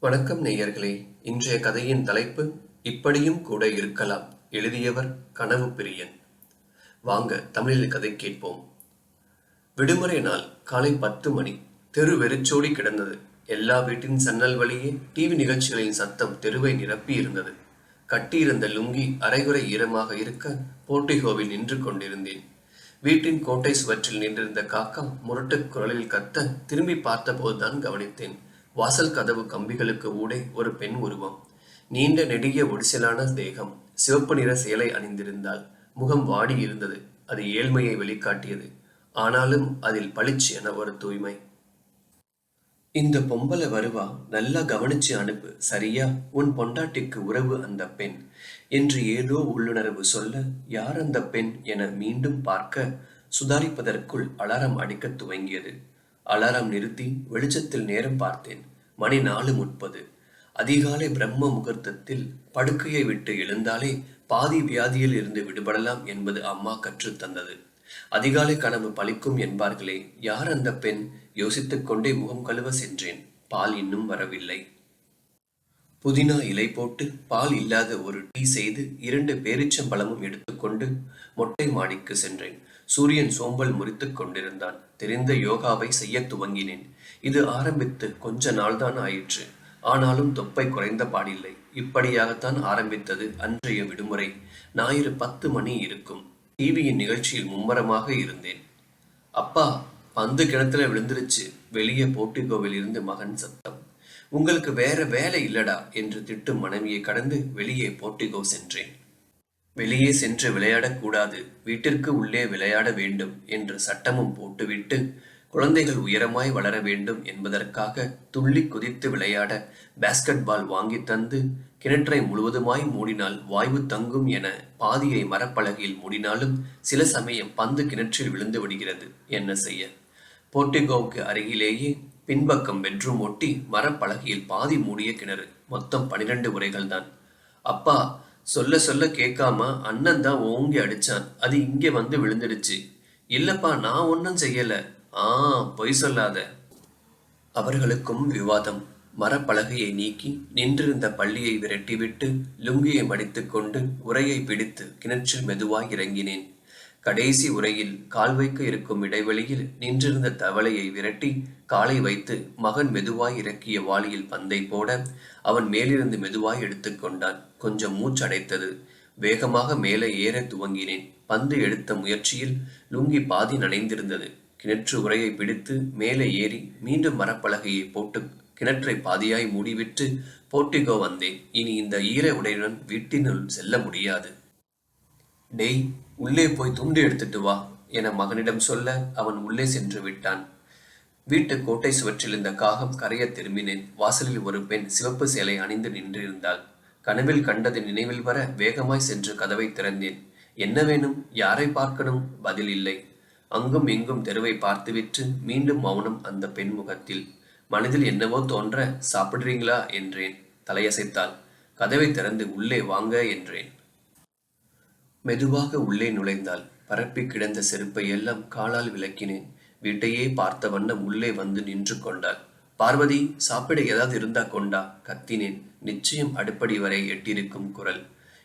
வணக்கம் நேயர்களே. இன்றைய கதையின் தலைப்பு இப்படியும் கூட இருக்கலாம். எழுதியவர் கனவு பிரியன். வாங்க தமிழில் கதை கேட்போம். விடுமுறை நாள் காலை 10 மணி. தெரு வெறிச்சோடி கிடந்தது. எல்லா வீட்டின் சன்னல் வழியே டிவி நிகழ்ச்சிகளின் சத்தம் தெருவை நிரப்பி இருந்தது. கட்டியிருந்த லுங்கி அரைகுறை ஈரமாக இருக்க போர்ட்டிகோவில் நின்று கொண்டிருந்தேன். வீட்டின் கோட்டை சுவற்றில் நின்றிருந்த காக்கா முரட்டு குரலில் கத்த திரும்பி பார்த்தபோதுதான் கவனித்தேன். வாசல் கதவு கம்பிகளுக்கு ஊடே ஒரு பெண் உருவம். நீண்ட நெடிய ஒடிசலான தேகம். சிவப்பு நிற சேலை அணிந்திருந்தாள். முகம் வாடி இருந்தது. அது ஏழ்மையை வெளிக்காட்டியது. ஆனாலும் அதில் பளிச்சு என ஒரு தூய்மை. இந்த பொம்பளை வருவா, நல்லா கவனிச்சு அனுப்பு, சரியா? உன் பொண்டாட்டிக்கு உறவு அந்த பெண் என்று ஏதோ உள்ளுணர்வு சொல்ல, யார் அந்த பெண் என மீண்டும் பார்க்க சுதாரிப்பதற்குள் அலாரம் அடிக்கத் துவங்கியது. அலாரம் நிறுத்தி வெளிச்சத்தில் நேரம் பார்த்தேன். மணி 4:30. அதிகாலை பிரம்ம முகூர்த்தத்தில் படுக்கையை விட்டு எழுந்தாலே பாதி வியாதியில் இருந்து விடுபடலாம் என்பது அம்மா கற்றுத் தந்தது. அதிகாலை கனவு பலிக்கும் என்பார்களே, யார் அந்த பெண்? யோசித்துக் கொண்டே முகம் கழுவ சென்றேன். பால் இன்னும் வரவில்லை. புதினா இலை போட்டு பால் இல்லாத ஒரு டீ செய்து 2 பேரிச்சம்பழமும் எடுத்துக்கொண்டு மொட்டை மாடிக்கு சென்றேன். சூரியன் சோம்பல் முறித்துக் கொண்டிருந்தான். தெரிந்த யோகாவை செய்ய துவங்கினேன். இது ஆரம்பித்து கொஞ்ச நாள்தான் ஆயிற்று. ஆனாலும் தொப்பை குறைந்த பாடில்லை. இப்படியாகத்தான் ஆரம்பித்தது அன்றைய விடுமுறை. ஞாயிறு 10 மணி இருக்கும். டிவியின் நிகழ்ச்சியில் மும்மரமாக இருந்தேன். அப்பா, பந்து கிணத்துல விழுந்துருச்சு. வெளியே போர்ட்டிகோவில் இருந்து மகன் சத்தம். உங்களுக்கு வேற வேலை இல்லடா என்று திட்டும் மனைவியை கடந்து வெளியே போர்ட்டிகோ சென்றேன். வெளியே சென்று விளையாடக்கூடாது, வீட்டிற்கு உள்ளே விளையாட வேண்டும் என்று சட்டமும் போட்டுவிட்டு, குழந்தைகள் உயரமாய் வளர வேண்டும் என்பதற்காக துள்ளி குதித்து விளையாட பாஸ்கெட் பால் வாங்கி தந்து, கிணற்றை முழுவதுமாய் மூடினால் வாய்வு தங்கும் என பாதியை மரப்பலகையில் மூடினாலும் சில சமயம் பந்து கிணற்றில் விழுந்து விடுகிறது. என்ன செய்ய? போர்ட்டிகோவுக்கு அருகிலேயே பின்பக்கம் பெட்ரூம் ஒட்டி மரப்பலகையில் பாதி மூடிய கிணறு. மொத்தம் 12 உரைகள் தான். அப்பா, சொல்ல சொல்ல கேட்காம அண்ணன் தான் ஓங்கி அடிச்சான். அது இங்கே வந்து விழுந்துடுச்சு. இல்லப்பா, நான் ஒன்னும் செய்யல. பொய் சொல்லாத. அவர்களுக்கும் விவாதம். மரப்பலகையை நீக்கி நின்றிருந்த பள்ளியை விரட்டிவிட்டு லுங்கியை மடித்துக்கொண்டு உரையை பிடித்து கிணற்றில் மெதுவாய் இறங்கினேன். கடைசி உரையில் கால் வைக்க இருக்கும் இடைவெளியில் நின்றிருந்த தவளையை விரட்டி காலை வைத்து மகன் மெதுவாய் இறக்கிய வாளியில் பந்தை போட அவன் மேலிருந்து மெதுவாய் எடுத்துக்கொண்டான். கொஞ்சம் மூச்சடைத்தது. வேகமாக மேலே ஏற துவங்கினேன். பந்து எடுத்த முயற்சியில் லுங்கி பாதி நனைந்திருந்தது. கிணற்று உரையை பிடித்து மேலே ஏறி மீண்டும் மரப்பலகையை போட்டு கிணற்றை பாதியாய் மூடிவிட்டு போர்ட்டிகோ வந்தேன். இனி இந்த ஈர உடையுடன் வீட்டினுள் செல்ல முடியாது. டேய், உள்ளே போய் துண்டு எடுத்துட்டு வா என மகனிடம் சொல்ல அவன் உள்ளே சென்று விட்டான். வீட்டு கோட்டை சுவற்றில் இருந்த காகம் கரைய திரும்பினேன். வாசலில் ஒரு பெண் சிவப்பு சேலை அணிந்து நின்றிருந்தாள். கனவில் கண்டது நினைவில் வர வேகமாய் சென்று கதவை திறந்தேன். என்ன வேணும்? யாரை பார்க்கணும்? பதில் இல்லை. அங்கும் இங்கும் தெருவை பார்த்துவிட்டு மீண்டும் மௌனம் அந்த பெண் முகத்தில். மனதில் என்னவோ தோன்ற, சாப்பிடுறீங்களா என்றேன். தலையசைத்தாள். கதவை திறந்து உள்ளே வாங்க என்றேன். மெதுவாக உள்ளே நுழைந்தாள். பரப்பி கிடந்த செருப்பை எல்லாம் காலால் விளக்கினேன். வீட்டையே பார்த்த வண்ணம் உள்ளே வந்து நின்று கொண்டாள். பார்வதி, சாப்பிட ஏதாவது இருந்தா கொண்டா கத்தினேன். நிச்சயம் அடுப்படி வரை எட்டிருக்கும் குரல்.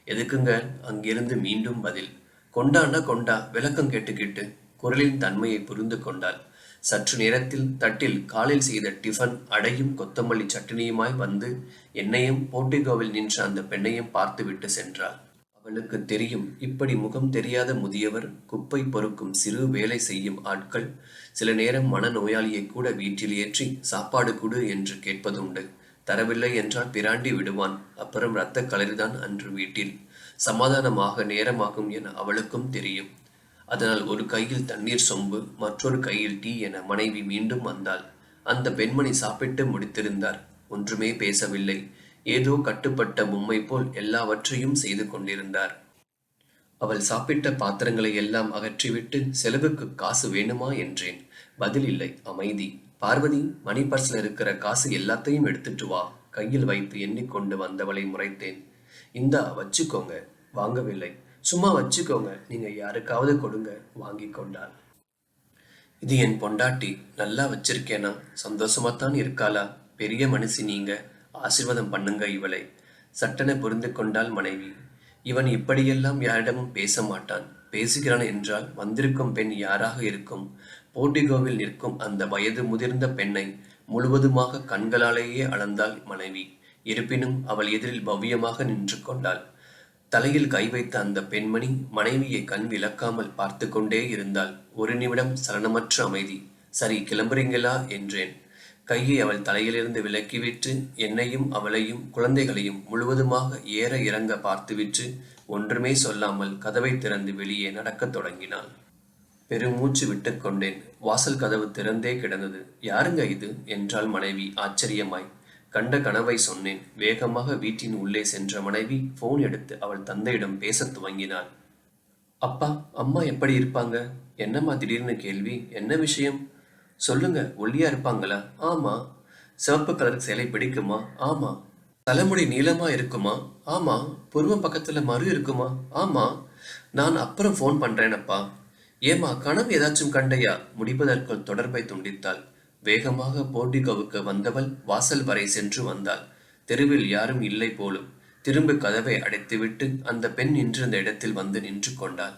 எதுக்குங்க? அங்கிருந்து மீண்டும் பதில். கொண்டான்னா கொண்டா, விளக்கம் கேட்டுக்கிட்டு. குரலின் தன்மையை புரிந்து கொண்டாள். சற்று நேரத்தில் தட்டில் காலில் செய்த டிஃபன் அடையும் கொத்தமல்லி சட்னியுமாய் வந்து என்னையும் போர்ட்டிகோவில் நின்ற அந்த பெண்ணையும் பார்த்துவிட்டு சென்றாள். அவளுக்கு தெரியும், இப்படி முகம் தெரியாத முதியவர், குப்பை பொறுக்கும் சிறு வேலை செய்யும் ஆட்கள் சில நேரம் மனநோயாளியை கூட வீட்டில் ஏற்றி சாப்பாடு கொடு என்று கேட்பதுண்டு. தரவில்லை என்றால் பிராண்டி விடுவான். அப்புறம் இரத்த களரிதான் அன்று வீட்டில். சமாதானமாக நேரமாகும் என அவளுக்கும் தெரியும். அதனால் ஒரு கையில் தண்ணீர் சொம்பு, மற்றொரு கையில் டீ என மனைவி மீண்டும் வந்தாள். அந்த பெண்மணி சாப்பிட்டு முடித்திருந்தார். ஒன்றுமே பேசவில்லை. ஏதோ கட்டுப்பட்ட பொம்மை போல் எல்லாவற்றையும் செய்து கொண்டிருந்தார். அவள் சாப்பிட்ட பாத்திரங்களை எல்லாம் அகற்றிவிட்டு செலவுக்கு காசு வேணுமா என்றேன். பதில் இல்லை. அமைதி. பார்வதி, மணி பர்ஸ்ல இருக்கிற காசு எல்லாத்தையும் எடுத்துட்டு வா. கையில் வைத்து எண்ணிக்கொண்டு வந்தவளை முறைத்தேன். இந்தா வச்சுக்கோங்க. வாங்கவில்லை. சும்மா வச்சுக்கோங்க, நீங்க யாருக்காவது கொடுங்க. வாங்கி கொண்டாள். இது என் பொண்டாட்டி. நல்லா வச்சிருக்கேனா? சந்தோஷமாத்தான் இருக்காளா? பெரிய மனுஷி நீங்க. ஆசீர்வாதம் பண்ணுங்க இவளை. சட்டென புரிந்து கொண்டாள் மனைவி. இவன் இப்படியெல்லாம் யாரிடமும் பேச மாட்டான். பேசுகிறான் என்றால் வந்திருக்கும் பெண் யாராக இருக்கும்? போர்டிகோவில் நிற்கும் அந்த வயது முதிர்ந்த பெண்ணை முழுவதுமாக கண்களாலேயே அளந்தாள் மனைவி. இருப்பினும் அவள் எதிரில் பவ்யமாக நின்று கொண்டாள். தலையில் கை வைத்த அந்த பெண்மணி மனைவியை கண் விலக்காமல் பார்த்து கொண்டே இருந்தாள். ஒரு நிமிடம் சலனமற்ற அமைதி. சரி, கிளம்புறீங்களா என்றேன். கையை அவள் தலையிலிருந்து விலக்கிவிட்டு என்னையும் அவளையும் குழந்தைகளையும் முழுவதுமாக ஏற இறங்க பார்த்துவிட்டு ஒன்றுமே சொல்லாமல் கதவை திறந்து வெளியே நடக்கத் தொடங்கினாள். பெருமூச்சு விட்டுக்கொண்டேன். வாசல் கதவு திறந்தே கிடந்தது. யாருங்க இது என்றாள் மனைவி ஆச்சரியமாய். கண்ட கனவை சொன்னேன். வேகமாக வீட்டின் உள்ளே சென்ற மனைவி போன் எடுத்து அவள் தந்தையிடம் பேசத் துவங்கினாள். அப்பா, அம்மா எப்படி இருப்பாங்க? என்னம்மா திடீர்னு கேள்வி? என்ன விஷயம்? சொல்லுங்க. ஒல்லியா இருப்பாங்களா? ஆமா. சிவப்பு கலர் சேலை பிடிக்குமா? ஆமா. தலைமுடி நீளமா இருக்குமா? ஆமா. புருவம் பக்கத்துல மறு இருக்குமா? ஆமா. நான் அப்புறம் போன் பண்றேனப்பா. ஏமா, கனவு ஏதாச்சும் கண்டையா? முடிப்பதற்குள் தொடர்பை துண்டித்தாள். வேகமாக போர்டிகோவுக்கு வந்தவள் வாசல் வரை சென்று வந்தாள். தெருவில் யாரும் இல்லை போலும். திரும்ப கதவை அடைத்துவிட்டு அந்த பெண் நின்றிருந்த இடத்தில் வந்து நின்று கொண்டாள்.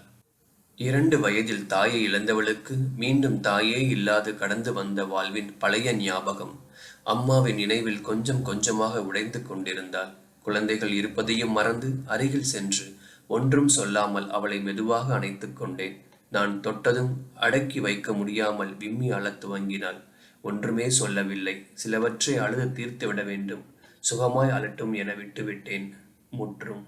2 வயதில் தாயை இழந்தவளுக்கு மீண்டும் தாயே இல்லாது கடந்து வந்த வாழ்வின் பழைய ஞாபகம். அம்மாவின் நினைவில் கொஞ்சம் கொஞ்சமாக உடைந்து கொண்டிருந்தாள். குழந்தைகள் இருப்பதையும் மறந்து அருகில் சென்று ஒன்றும் சொல்லாமல் அவளை மெதுவாக அணைத்துக் கொண்டேன். நான் தொட்டதும் அடக்கி வைக்க முடியாமல் விம்மி அழத் துவங்கினாள். ஒன்றுமே சொல்லவில்லை. சிலவற்றை அழுது தீர்த்துவிட வேண்டும். சுகமாய் அழட்டும் என விட்டுவிட்டேன். முற்றும்.